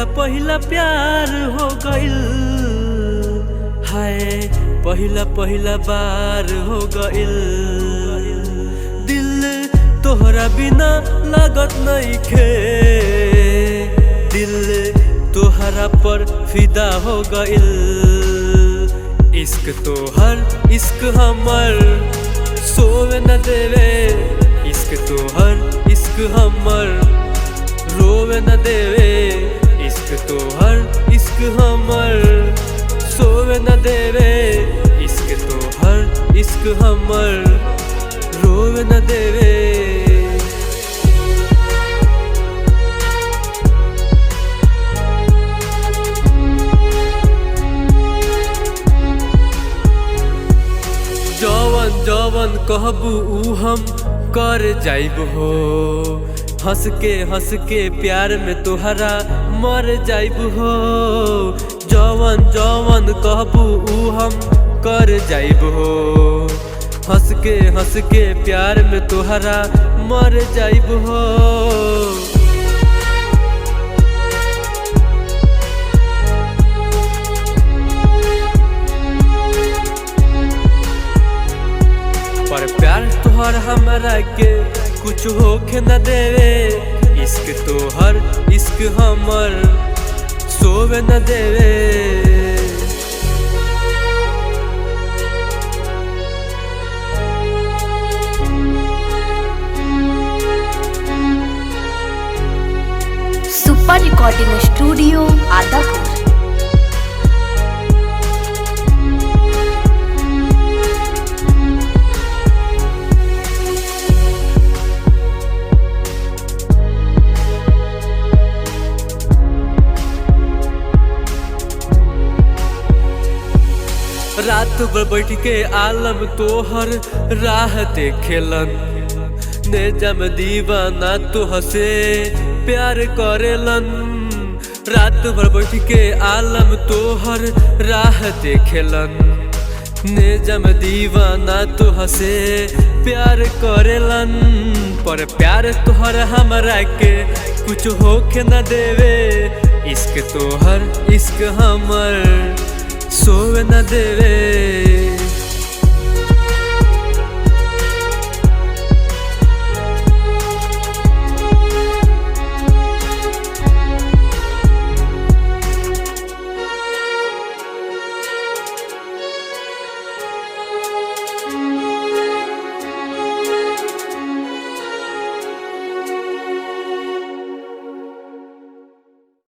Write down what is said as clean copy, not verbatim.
पहिला प्यार हो गइल, हाय पहिला बार हो गइल। दिल तोहरा बिना लागत नइखे, दिल तोहरा पर फिदा हो गइल। इश्क तोहर इश्क हमर सोवे न देवे, इश्क तोहर इश्क हमर रोवे न देवे। इश्क तोहर इश्क हमर सोवे न देवे, इश्क तोहर इश्क हमर रोवे न देवे। जवन जवन कहबू ऊ हम कर जाइब हो, हंस के प्यार में तोहरा मर जाइब हो। जवन जवन कहबू ऊ हम कर जाइब हो, हंस के प्यार में तोहरा मर जाइब हो। पर प्यार तोहर हमरा के कुछ होके न देवे, इश्क तोहर इश्क हमर सोवे न देवे। Super recording studio Adapur. रात भर बैठ के आलम तोहर राह देखेलन, ने जम दीवाना तो हसे प्यार करेलन। रात भर बैठ के आलम तोहर राह देखेलन, ने जम दीवाना तो हसे प्यार करेलन। पर प्यार तोहर हमरा के कुछ होके न देवे, इश्क तोहर इश्क हमर सोवे न देवे।